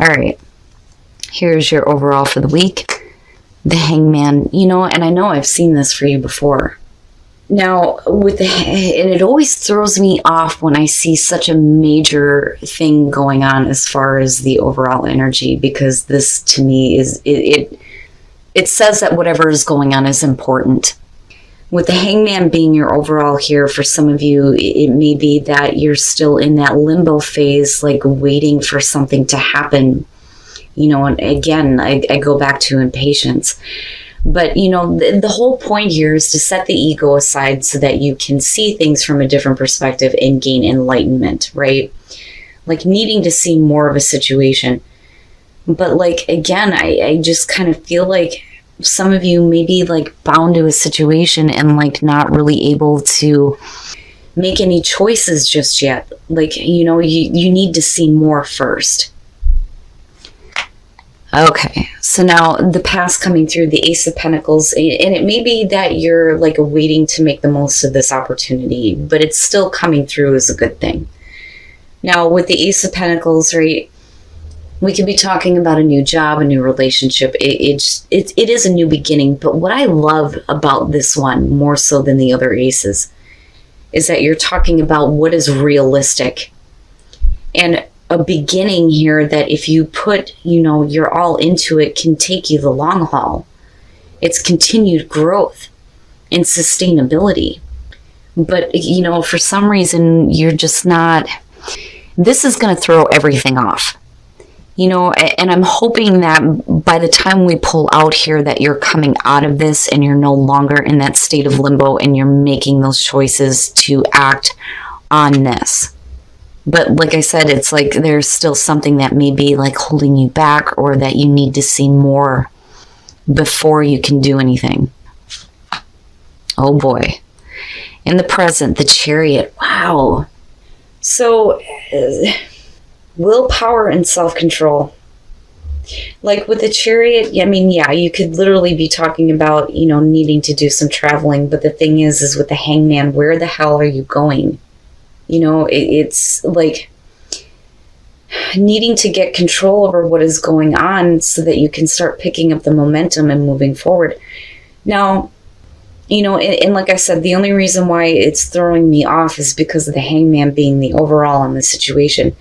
All right. Here's your overall for the week. The Hangman, and I know I've seen this for you before. Now, and it always throws me off when I see such a major thing going on as far as the overall energy, because this to me is, it says that whatever is going on is important. With the Hangman being your overall here, for some of you, it may be that you're still in that limbo phase, like waiting for something to happen. And again, I go back to impatience. But, the whole point here is to set the ego aside so that you can see things from a different perspective and gain enlightenment, right? Like needing to see more of a situation. But again, I just kind of feel like some of you may be bound to a situation and not really able to make any choices just yet. You need to see more first. Okay, so now the past coming through, the Ace of Pentacles, and it may be that you're waiting to make the most of this opportunity, but it's still coming through as a good thing. Now with the Ace of Pentacles, right, we could be talking about a new job, a new relationship. It is a new beginning, but what I love about this one, more so than the other aces, is that you're talking about what is realistic. And a beginning here that if you put, you're all into it, can take you the long haul. It's continued growth and sustainability. But, for some reason, you're just not, this is going to throw everything off. And I'm hoping that by the time we pull out here that you're coming out of this and you're no longer in that state of limbo and you're making those choices to act on this. But like I said, it's there's still something that may be holding you back, or that you need to see more before you can do anything. Oh boy. In the present, the Chariot. Wow. So, willpower and self-control. With the Chariot, you could literally be talking about, needing to do some traveling. But the thing is with the Hangman, where the hell are you going? It's needing to get control over what is going on so that you can start picking up the momentum and moving forward. Now, and like I said, the only reason why it's throwing me off is because of the Hangman being the overall in the situation.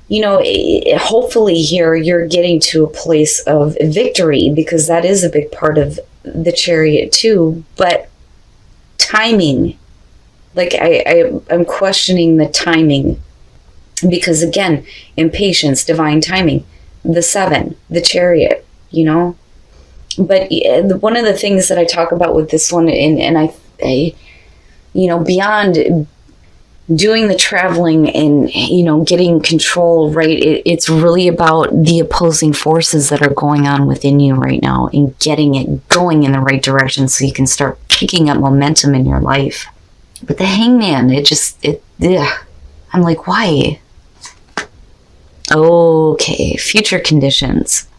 Hopefully here you're getting to a place of victory, because that is a big part of the Chariot too. But timing, I'm questioning the timing, because again, impatience, divine timing, the 7, the Chariot, But one of the things that I talk about with this one, and I beyond doing the traveling and, getting control, right, it's really about the opposing forces that are going on within you right now and getting it going in the right direction so you can start picking up momentum in your life. But the Hangman, I'm why? Okay, future conditions.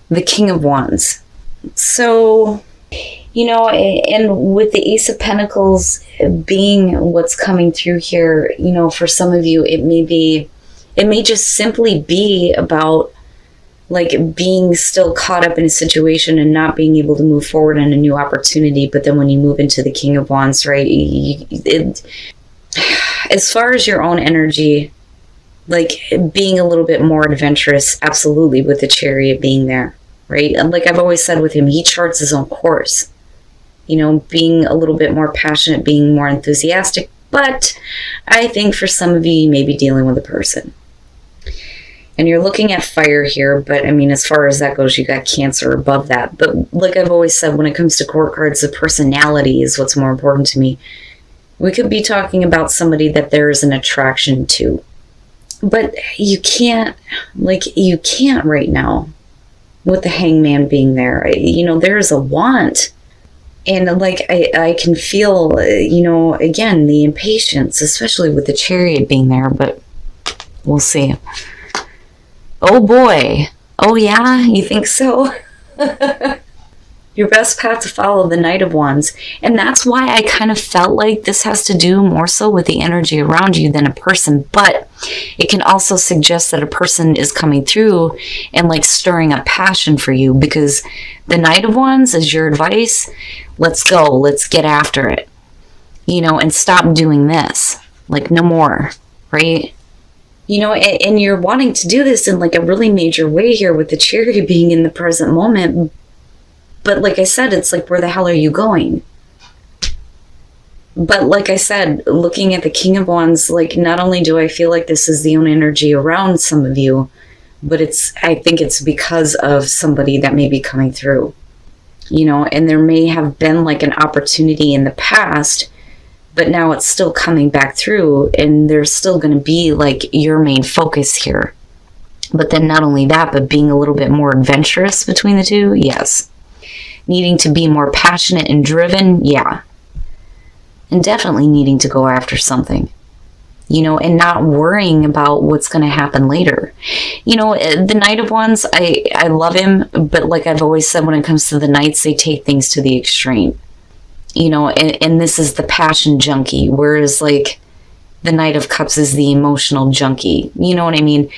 The King of Wands. So, and with the Ace of Pentacles being what's coming through here, for some of you, it may just simply be about being still caught up in a situation and not being able to move forward in a new opportunity. But then when you move into the King of Wands, right, as far as your own energy, being a little bit more adventurous, absolutely, with the Chariot being there, right? And I've always said with him, he charts his own course, being a little bit more passionate, being more enthusiastic. But I think for some of you, you may be dealing with a person. And you're looking at fire here, but as far as that goes, you got Cancer above that. But like I've always said, when it comes to court cards, the personality is what's more important to me. We could be talking about somebody that there is an attraction to. But you can't right now with the Hangman being there. There's a want. And I can feel, again, the impatience, especially with the Chariot being there, but we'll see. Oh boy. Oh yeah, you think so? Your best path to follow, the Knight of Wands. And that's why I kind of felt like this has to do more so with the energy around you than a person. But it can also suggest that a person is coming through and like stirring up passion for you, because the Knight of Wands is your advice. Let's go. Let's get after it. You know, and stop doing this. Like, no more. Right? You know, and you're wanting to do this in like a really major way here with the Chariot being in the present moment. But like I said, it's like, where the hell are you going? But like I said, looking at the King of Wands, like, not only do I feel like this is the own energy around some of you, but I think it's because of somebody that may be coming through. You know, and there may have been like an opportunity in the past, but now it's still coming back through, and there's still going to be like your main focus here. But then not only that, but being a little bit more adventurous between the two, yes. Needing to be more passionate and driven, yeah. And definitely needing to go after something. You know, and not worrying about what's going to happen later. You know, the Knight of Wands, I love him, but like I've always said, when it comes to the Knights, they take things to the extreme. You know, and this is the passion junkie, whereas like the Knight of Cups is the emotional junkie. You know what I mean?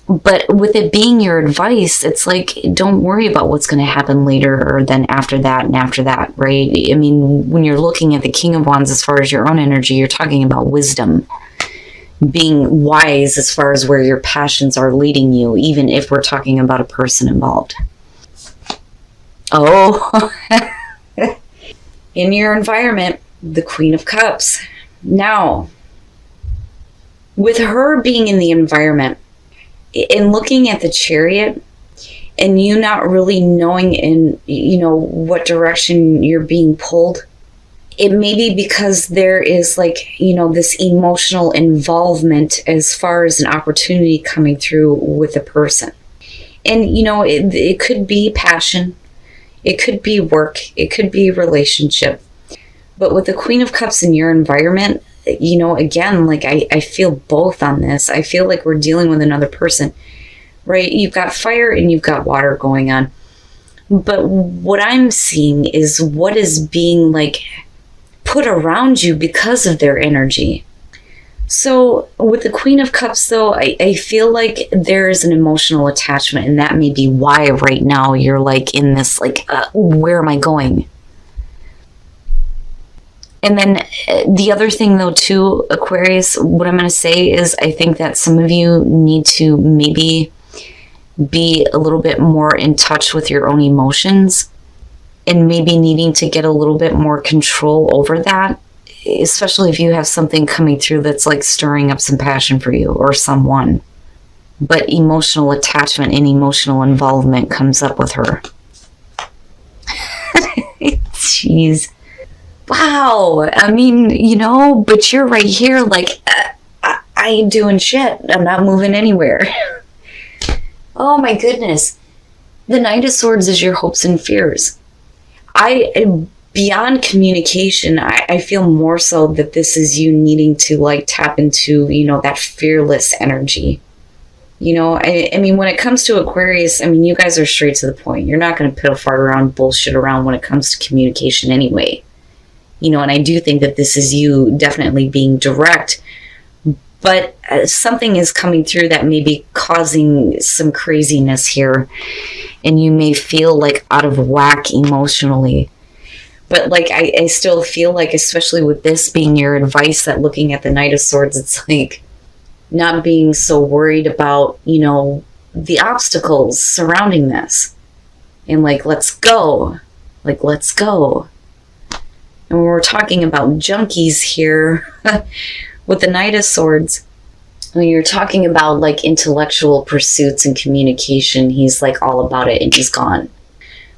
But with it being your advice, it's like, don't worry about what's going to happen later or then after that and after that, right? I mean, when you're looking at the King of Wands as far as your own energy, you're talking about wisdom, being wise as far as where your passions are leading you, even if we're talking about a person involved. Oh, in your environment, the Queen of Cups. Now, with her being in the environment, in looking at the Chariot, and you not really knowing in, you know, what direction you're being pulled, it may be because there is like, you know, this emotional involvement as far as an opportunity coming through with a person. And, you know, it could be passion, it could be work, it could be relationship. But with the Queen of Cups in your environment, you know, again, like I feel both on this. I feel like we're dealing with another person, right? You've got fire and you've got water going on. But what I'm seeing is what is being like put around you because of their energy. So with the Queen of Cups, though, I feel like there is an emotional attachment, and that may be why right now you're like in this, like, where am I going? And then the other thing, though, too, Aquarius, what I'm going to say is I think that some of you need to maybe be a little bit more in touch with your own emotions, and maybe needing to get a little bit more control over that, especially if you have something coming through that's like stirring up some passion for you or someone. But emotional attachment and emotional involvement comes up with her. Jeez. Wow. I mean, you know, but you're right here like, I ain't doing shit. I'm not moving anywhere. Oh my goodness. The Knight of Swords is your hopes and fears. Beyond communication, I feel more so that this is you needing to like tap into, you know, that fearless energy. You know, I mean, when it comes to Aquarius, I mean, you guys are straight to the point. You're not going to piddle fart around, bullshit around when it comes to communication anyway. You know, and I do think that this is you definitely being direct, but something is coming through that may be causing some craziness here, and you may feel like out of whack emotionally. But like, I still feel like, especially with this being your advice, that looking at the Knight of Swords, it's like not being so worried about, you know, the obstacles surrounding this. And like, let's go. Like, let's go. And when we're talking about junkies here, with the Knight of Swords, when you're talking about like intellectual pursuits and communication, he's like all about it and he's gone.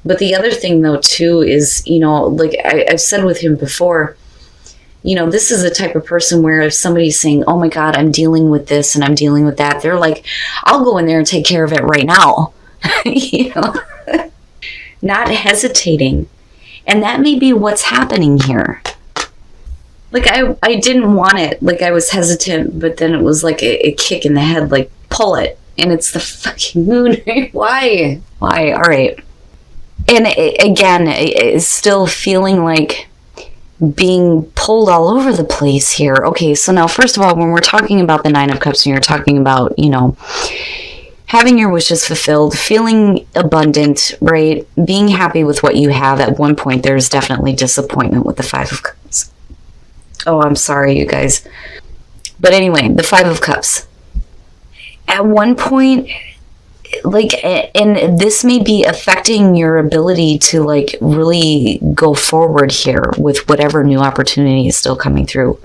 But the other thing, though, too, is, you know, like I've said with him before, you know, this is the type of person where if somebody's saying, oh my God, I'm dealing with this and I'm dealing with that, they're like, I'll go in there and take care of it right now. You know, not hesitating. And that may be what's happening here. Like, I didn't want it. Like, I was hesitant, but then it was like a kick in the head, like, pull it. And it's the fucking moon. Why? All right. And again, it's still feeling like being pulled all over the place here. Okay, so now, first of all, when we're talking about the Nine of Cups and you're talking about, you know, having your wishes fulfilled, feeling abundant, right? Being happy with what you have, at one point, there's definitely disappointment with the Five of Cups. Oh, I'm sorry, you guys. But anyway, the Five of Cups. At one point, like, and this may be affecting your ability to, like, really go forward here with whatever new opportunity is still coming through.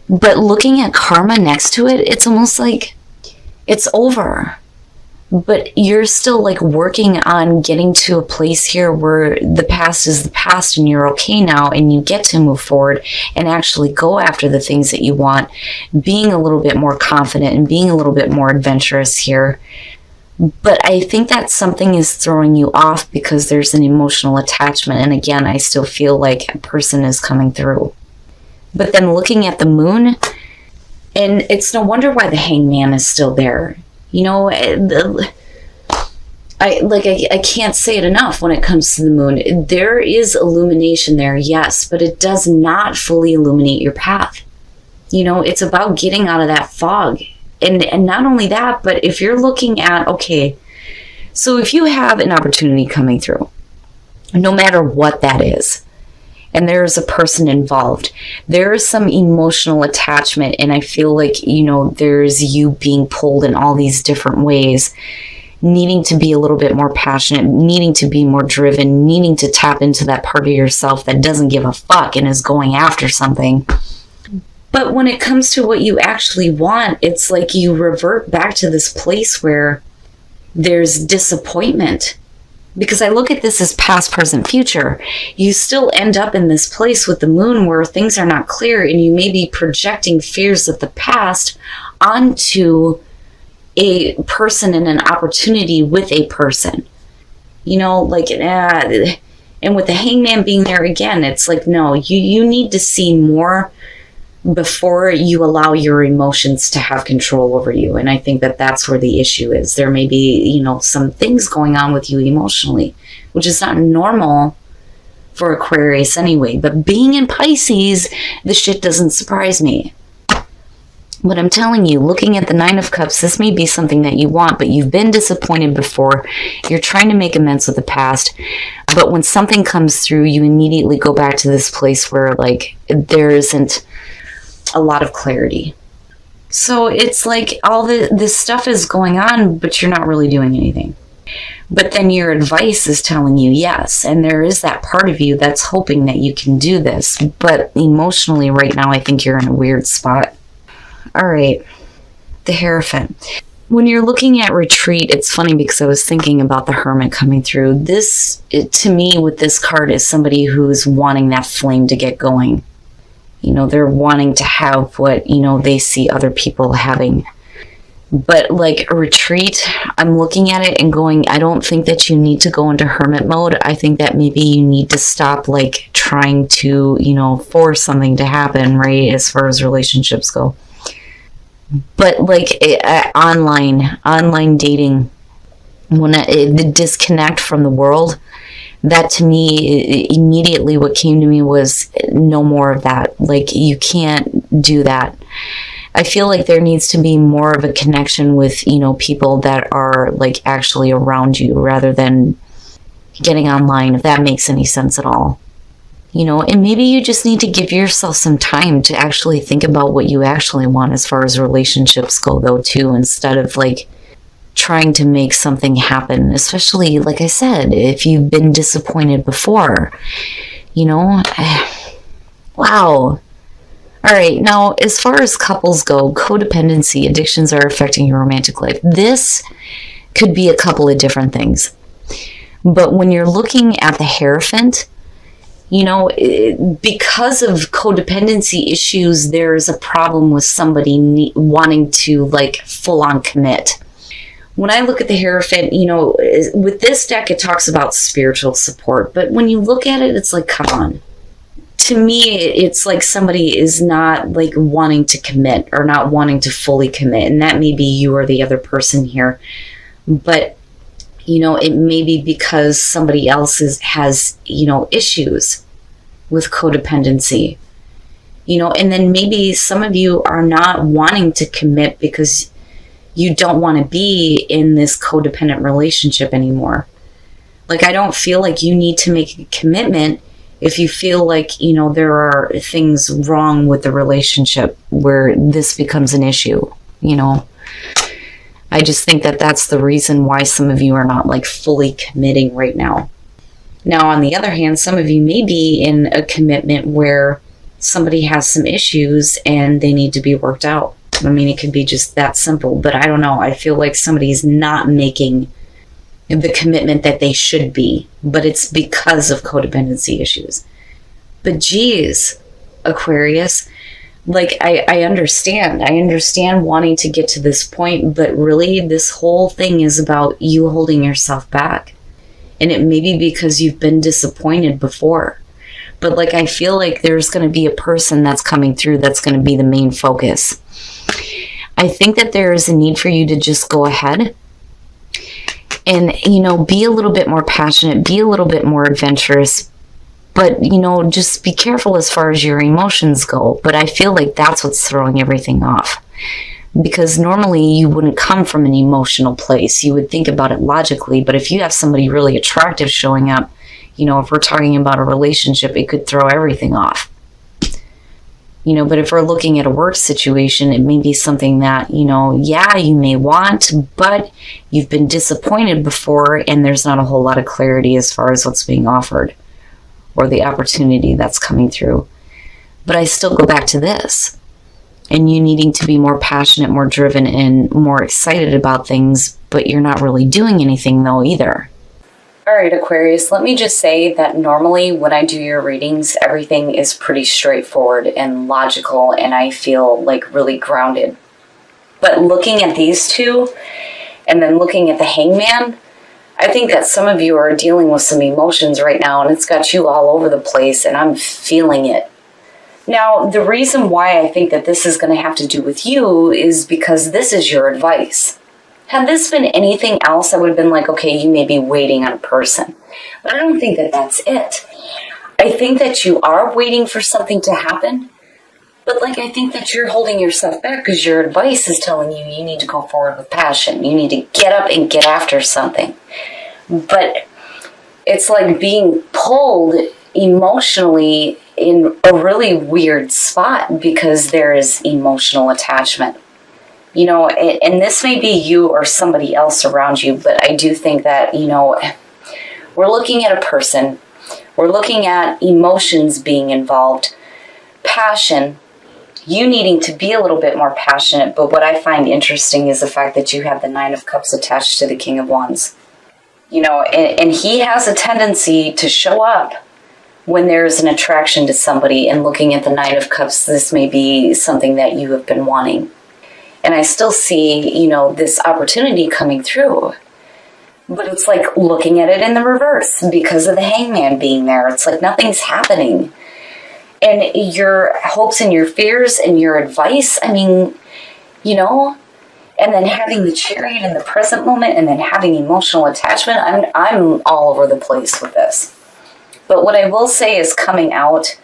But looking at karma next to it, it's almost like it's over. But you're still, like, working on getting to a place here where the past is the past and you're okay now, and you get to move forward and actually go after the things that you want, being a little bit more confident and being a little bit more adventurous here. But I think that something is throwing you off because there's an emotional attachment. And again, I still feel like a person is coming through. But then looking at the moon, and it's no wonder why the Hangman is still there. You know, I can't say it enough when it comes to the moon. There is illumination there, yes, but it does not fully illuminate your path. You know, it's about getting out of that fog. And not only that, but if you're looking at, okay, so if you have an opportunity coming through, no matter what that is, and there's a person involved, there is some emotional attachment, and I feel like, you know, there's you being pulled in all these different ways, needing to be a little bit more passionate, needing to be more driven, needing to tap into that part of yourself that doesn't give a fuck and is going after something. But when it comes to what you actually want, it's like you revert back to this place where there's disappointment. Because I look at this as past, present, future. You still end up in this place with the moon where things are not clear, and you may be projecting fears of the past onto a person and an opportunity with a person. You know, like, and with the Hangman being there again, it's like, no, you need to see more before you allow your emotions to have control over you. And I think that that's where the issue is. There may be, you know, some things going on with you emotionally, which is not normal for Aquarius anyway. But being in Pisces, the shit doesn't surprise me. But I'm telling you, looking at the Nine of Cups, this may be something that you want, but you've been disappointed before. You're trying to make amends with the past. But when something comes through, you immediately go back to this place where, like, there isn't a lot of clarity. So it's like all this stuff is going on, but you're not really doing anything. But then your advice is telling you yes, and there is that part of you that's hoping that you can do this. But emotionally right now, I think you're in a weird spot. All right, the Hierophant. When you're looking at retreat, it's funny because I was thinking about the Hermit coming through. This, to me, with this card, is somebody who's wanting that flame to get going. You know, they're wanting to have what, you know, they see other people having. But like a retreat, I'm looking at it and going, I don't think that you need to go into hermit mode. I think that maybe you need to stop, like, trying to, you know, force something to happen, right, as far as relationships go. But like online dating, when the disconnect from the world, that to me, immediately what came to me was no more of that. Like, you can't do that. I feel like there needs to be more of a connection with, you know, people that are, like, actually around you rather than getting online, if that makes any sense at all. You know, and maybe you just need to give yourself some time to actually think about what you actually want as far as relationships go, though, too, instead of, like, trying to make something happen, especially, like I said, if you've been disappointed before, you know. Wow. All right, now, as far as couples go, codependency, addictions are affecting your romantic life. This could be a couple of different things. But when you're looking at the Hierophant, you know, because of codependency issues, there's a problem with somebody wanting to, like, full-on commit. When I look at the Hierophant, you know, with this deck, it talks about spiritual support. But when you look at it, it's like, come on. To me, it's like somebody is not, like, wanting to commit or not wanting to fully commit. And that may be you or the other person here. But It may be because somebody else has issues with codependency. And then maybe some of you are not wanting to commit because you don't want to be in this codependent relationship anymore. Like, I don't feel like you need to make a commitment if you feel like, there are things wrong with the relationship where this becomes an issue. I just think that that's the reason why some of you are not like fully committing right now. Now, on the other hand, some of you may be in a commitment where somebody has some issues and they need to be worked out. I mean, it could be just that simple, but I don't know. I feel like somebody's not making the commitment that they should be, but it's because of codependency issues. But geez, Aquarius, like, I understand wanting to get to this point, but really this whole thing is about you holding yourself back. And it may be because you've been disappointed before. But like, I feel like there's going to be a person that's coming through that's going to be the main focus. I think that there is a need for you to just go ahead and, be a little bit more passionate, be a little bit more adventurous, but, just be careful as far as your emotions go. But I feel like that's what's throwing everything off. Because normally you wouldn't come from an emotional place. You would think about it logically. But if you have somebody really attractive showing up, if we're talking about a relationship, it could throw everything off. But if we're looking at a work situation, it may be something that, yeah, you may want, but you've been disappointed before and there's not a whole lot of clarity as far as what's being offered or the opportunity that's coming through. But I still go back to this and you needing to be more passionate, more driven, and more excited about things, but you're not really doing anything though either. All right, Aquarius, let me just say that normally when I do your readings, everything is pretty straightforward and logical, and I feel like really grounded. But looking at these two, and then looking at the Hangman, I think that some of you are dealing with some emotions right now, and it's got you all over the place, and I'm feeling it. Now, the reason why I think that this is going to have to do with you is because this is your advice. Had this been anything else, I would have been like, okay, you may be waiting on a person. But I don't think that that's it. I think that you are waiting for something to happen. But I think that you're holding yourself back because your advice is telling you you need to go forward with passion. You need to get up and get after something. But it's like being pulled emotionally in a really weird spot because there is emotional attachment. And this may be you or somebody else around you, but I do think that, we're looking at a person, we're looking at emotions being involved, passion, you needing to be a little bit more passionate, but what I find interesting is the fact that you have the Nine of Cups attached to the King of Wands. And he has a tendency to show up when there's an attraction to somebody, and looking at the Nine of Cups, this may be something that you have been wanting. And I still see, this opportunity coming through. But it's like looking at it in the reverse because of the Hangman being there. It's like nothing's happening. And your hopes and your fears and your advice, and then having the Chariot in the present moment and then having emotional attachment, I'm all over the place with this. But what I will say is coming out,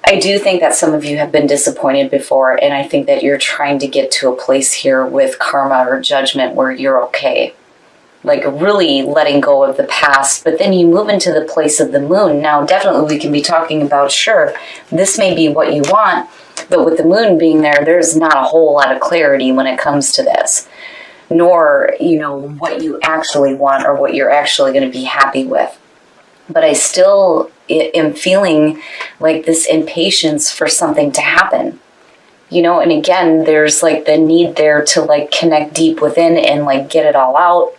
I do think that some of you have been disappointed before, and I think that you're trying to get to a place here with karma or judgment where you're okay. Like really letting go of the past, but then you move into the place of the moon. Now, definitely we can be talking about, sure, this may be what you want, but with the moon being there, there's not a whole lot of clarity when it comes to this. Nor, what you actually want or what you're actually going to be happy with. But I still am feeling like this impatience for something to happen. And again, there's like the need there to like connect deep within and like get it all out.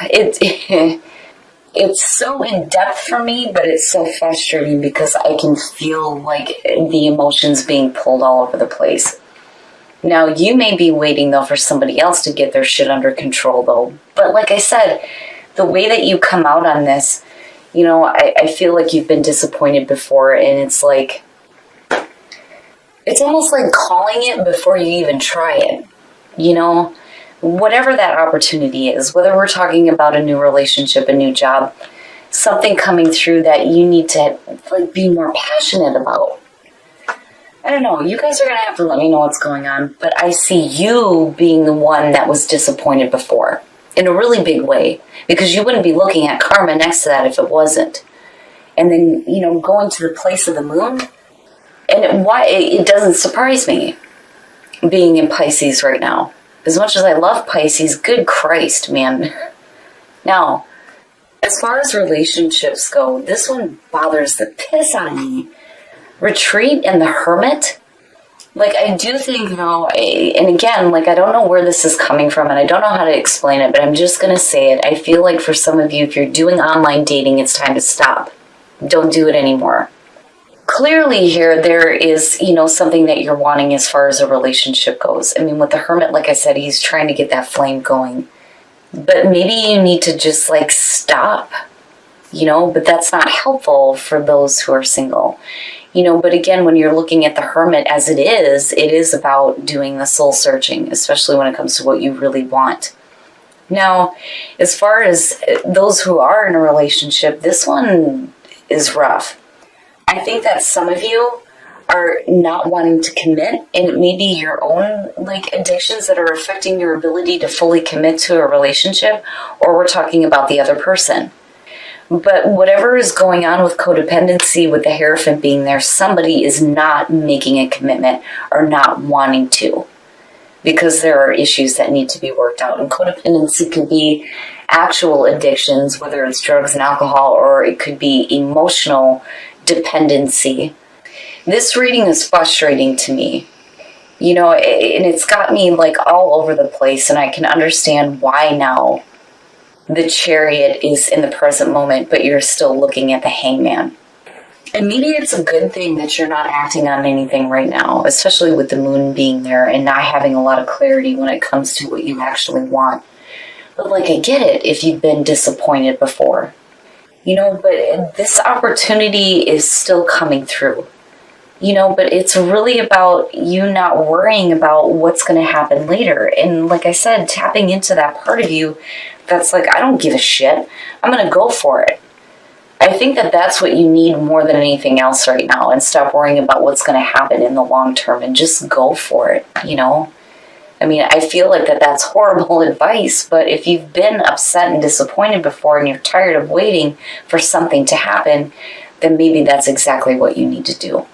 It's so in depth for me, but it's so frustrating because I can feel like the emotions being pulled all over the place. Now, you may be waiting though for somebody else to get their shit under control though. But like I said, the way that you come out on this, I feel like you've been disappointed before, and it's like, it's almost like calling it before you even try it, whatever that opportunity is, whether we're talking about a new relationship, a new job, something coming through that you need to like be more passionate about. I don't know. You guys are going to have to let me know what's going on. But I see you being the one that was disappointed before in a really big way, because you wouldn't be looking at karma next to that if it wasn't. And then, going to the place of the moon. And it doesn't surprise me being in Pisces right now. As much as I love Pisces, good Christ, man. Now, as far as relationships go, this one bothers the piss out of me. Retreat and the Hermit. Like, I do think, and again, like, I don't know where this is coming from, and I don't know how to explain it, but I'm just going to say it. I feel like for some of you, if you're doing online dating, it's time to stop. Don't do it anymore. Clearly here, there is, something that you're wanting as far as a relationship goes. I mean, with the Hermit, like I said, he's trying to get that flame going. But maybe you need to just, like, stop, but that's not helpful for those who are single. But again, when you're looking at the Hermit as it is about doing the soul searching, especially when it comes to what you really want. Now, as far as those who are in a relationship, this one is rough. I think that some of you are not wanting to commit, and it may be your own addictions that are affecting your ability to fully commit to a relationship, or we're talking about the other person. But whatever is going on with codependency, with the Hierophant being there, somebody is not making a commitment or not wanting to, because there are issues that need to be worked out. And codependency could be actual addictions, whether it's drugs and alcohol, or it could be emotional dependency. This reading is frustrating to me, and it's got me all over the place, and I can understand why now the Chariot is in the present moment, but you're still looking at the Hangman. And maybe it's a good thing that you're not acting on anything right now, especially with the moon being there and not having a lot of clarity when it comes to what you actually want. But I get it if you've been disappointed before. But this opportunity is still coming through. But it's really about you not worrying about what's going to happen later. And like I said, tapping into that part of you that's I don't give a shit. I'm going to go for it. I think that that's what you need more than anything else right now, and stop worrying about what's going to happen in the long term and just go for it, I mean, I feel like that's horrible advice, but if you've been upset and disappointed before and you're tired of waiting for something to happen, then maybe that's exactly what you need to do.